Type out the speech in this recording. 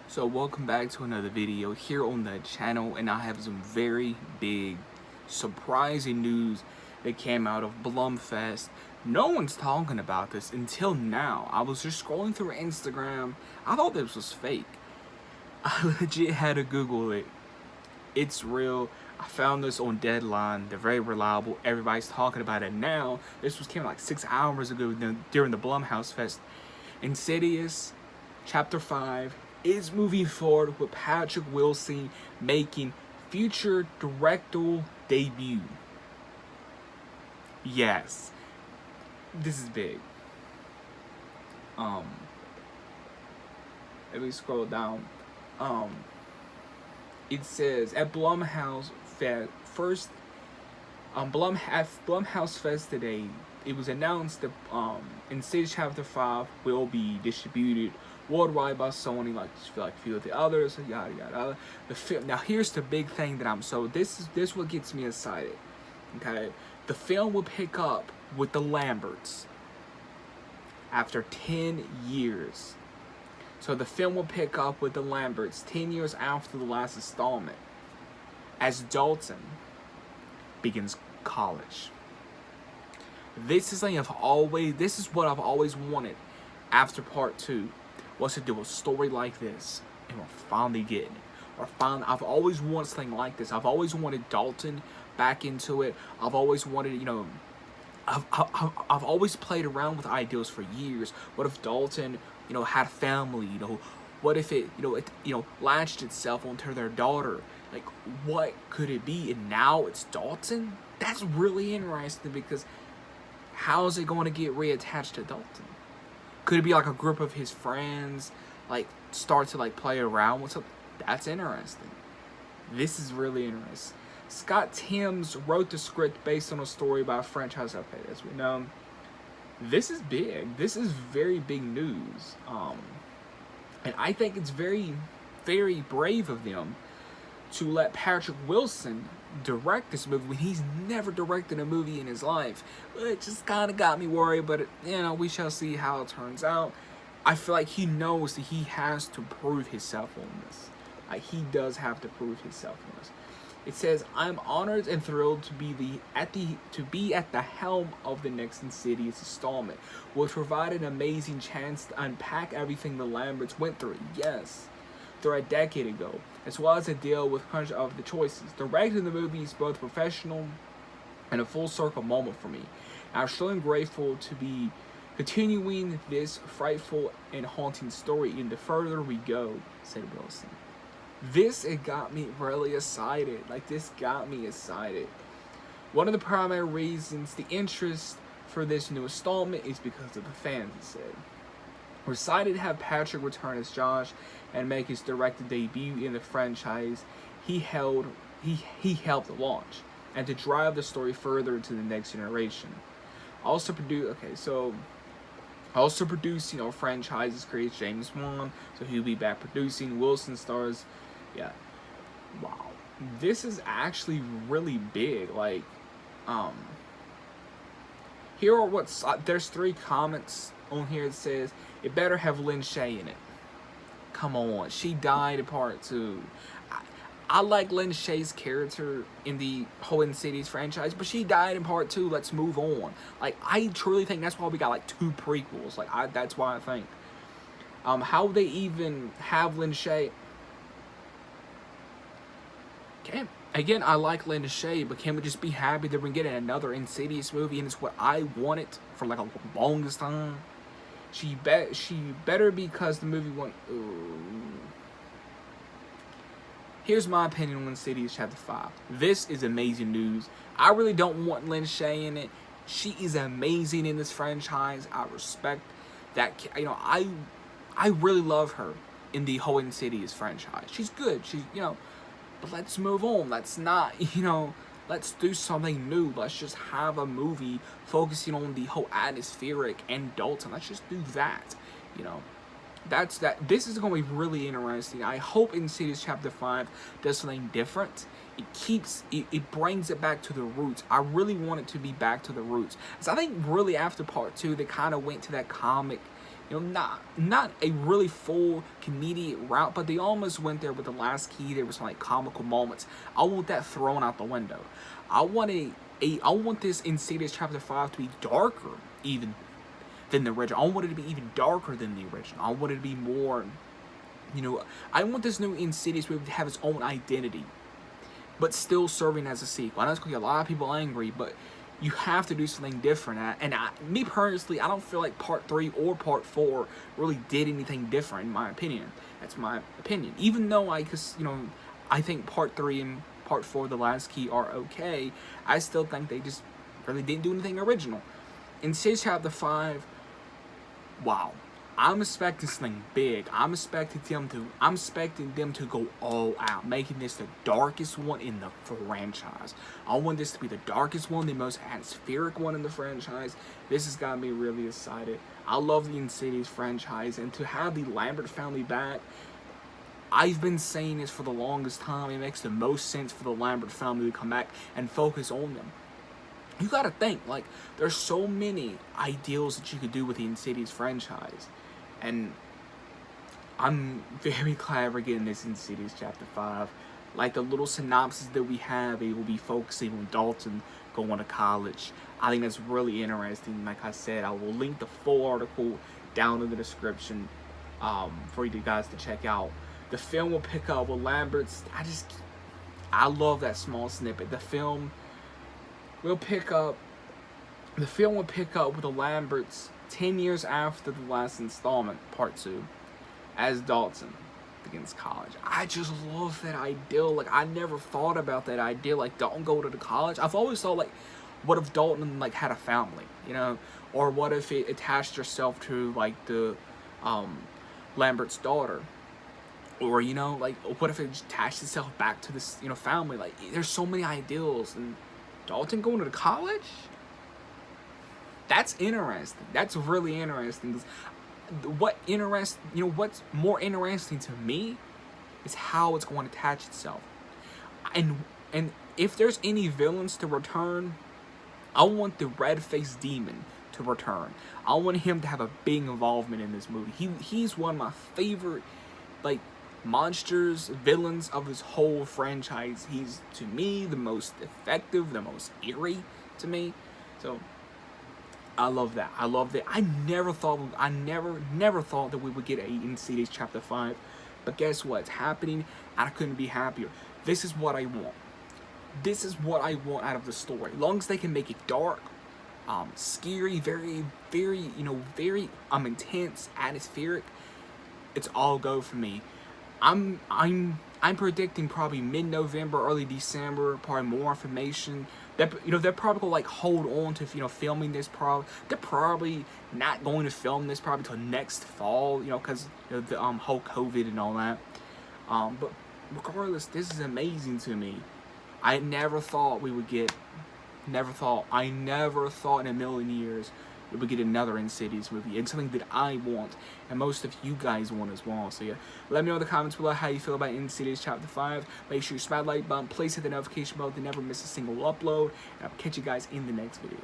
So welcome back to another video here on the channel, and I have some very big surprising news that came out of Blumfest. No one's talking about this until now. I was just scrolling through Instagram. I thought this was fake. I legit had to Google it. It's real. I found this on Deadline. They're very reliable. Everybody's talking about it now. This came out like 6 hours ago during the Blumhouse Fest. Insidious Chapter 5 is moving forward with Patrick Wilson making future directorial debut. Yes, this is big. Let me scroll down. It says at Blumhouse Fest first. Blumhouse Fest today, it was announced that Insidious Chapter 5 will be distributed worldwide by Sony, like a few of the others, yada yada. The film. Now here's the big thing that this what gets me excited. Okay, the film will pick up with the Lamberts after 10 years. So the film will pick up with the Lamberts 10 years after the last installment, as Dalton begins college. This is what I've always wanted after part 2, was to do a story like this, and we're finally getting it. I've always wanted something like this. I've always wanted Dalton back into it. I've always wanted, I've always played around with ideas for years. What if Dalton, had a family? What if it, latched itself onto their daughter? Like, what could it be? And now it's Dalton? That's really interesting, because how is it going to get reattached to Dalton? Could it be like a group of his friends, start to play around with something? That's interesting. This is really interesting. Scott Timms wrote the script based on a story by a franchise update, as we know. This is big. This is very big news. And I think it's very, very brave of them to let Patrick Wilson direct this movie when he's never directed a movie in his life. It just kind of got me worried, but we shall see how it turns out. I feel like he knows that he has to prove himself on this. He does have to prove himself on this. It says, "I'm honored and thrilled to be at the helm of the next Insidious installment, which provided an amazing chance to unpack everything the Lamberts went through." Yes, through a decade ago, as well as to deal with bunch of the choices. Directing the movie is both professional and a full circle moment for me. I'm truly grateful to be continuing this frightful and haunting story, and the further we go, said Wilson. It got me really excited. This got me excited. One of the primary reasons the interest for this new installment is because of the fans, he said. We're excited to have Patrick return as Josh and make his directed debut in the franchise he helped launch, and to drive the story further into the next generation. Also produce, franchises creates James Wan, so he'll be back producing. Wilson stars. Yeah. Wow. This is actually really big. Here are there's 3 comments on here. It says, it better have Lynn Shay in it. Come on. She died in part 2. I like Lynn Shay's character in the whole Insidious franchise, but she died in part 2. Let's move on. I truly think that's why we got 2 prequels. That's why I think. How they even have Lynn Shay. Again, I like Lynn Shay, but can we just be happy that we're getting another Insidious movie, and it's what I wanted for a longest time? She better, because the movie went. Here's my opinion on Insidious Chapter 5. This is amazing news. I really don't want Lynn Shay in it. She is amazing in this franchise. I respect that. I really love her in the whole Insidious franchise. She's good. But let's move on. Let's not, let's do something new. Let's just have a movie focusing on the whole atmospheric and Dalton. Let's just do that, That's that. This is going to be really interesting. I hope Insidious Chapter 5 does something different. It brings it back to the roots. I really want it to be back to the roots. So I think really after part 2, they kind of went to that comic You know, not a really full comedic route, but they almost went there with the last key. There was some like comical moments. I want that thrown out the window. I want I want this Insidious Chapter 5 to be darker even than the original. I want it to be even darker than the original. I want it to be more, you know, I want this new Insidious movie to have its own identity, but still serving as a sequel. I know it's going to get a lot of people angry, but you have to do something different. Me personally, I don't feel like Part 3 or Part 4 really did anything different, in my opinion. That's my opinion. Even though I think Part 3 and Part 4, The Last Key, are okay, I still think they just really didn't do anything original. Insidious Chapter 5, wow. I'm expecting something big. I'm expecting them to go all out, making this the darkest one in the franchise. I want this to be the darkest one, the most atmospheric one in the franchise. This has got me really excited. I love the Insidious franchise, and to have the Lambert family back, I've been saying this for the longest time. It makes the most sense for the Lambert family to come back and focus on them. You gotta think, like, there's so many ideals that you could do with the Insidious franchise. And I'm very glad we're getting this Insidious Chapter 5. Like, the little synopsis that we have, it will be focusing on Dalton going to college. I think that's really interesting. Like I said, I will link the full article down in the description for you guys to check out. The film will pick up with Lambert's. I love that small snippet. The film will pick up with the Lamberts 10 years after the last installment, Part 2, as Dalton begins college. I just love that ideal. Like, I never thought about that idea. Like, Dalton go to the college. I've always thought, like, what if Dalton, like, had a family, you know? Or what if it attached herself to, like, the Lambert's daughter? Or, you know, like, what if it attached itself back to this, you know, family? Like, there's so many ideals. And Dalton going to the college? That's interesting. That's really interesting. What's more interesting to me is how it's going to attach itself. And if there's any villains to return, I want the red-faced demon to return. I want him to have a big involvement in this movie. He's one of my favorite, like, monsters, villains of this whole franchise. He's, to me, the most effective, the most eerie to me. So I love that. I love that. I never thought that we would get a Insidious Chapter 5. But guess what? It's happening, and I couldn't be happier. This is what I want. This is what I want out of the story. As long as they can make it dark, scary, very, very, very intense, atmospheric, it's all go for me. I'm predicting probably mid-November, early December, probably more information. They're probably gonna, like, hold on to, filming this. They're probably not going to film this probably till next fall, because the whole COVID and all that. But regardless, this is amazing to me. I never thought I never thought in a million years we would get another Insidious movie. It's something that I want, and most of you guys want as well. So yeah, let me know in the comments below how you feel about Insidious Chapter 5. Make sure you smash the like button, please hit the notification bell to never miss a single upload, and I'll catch you guys in the next video.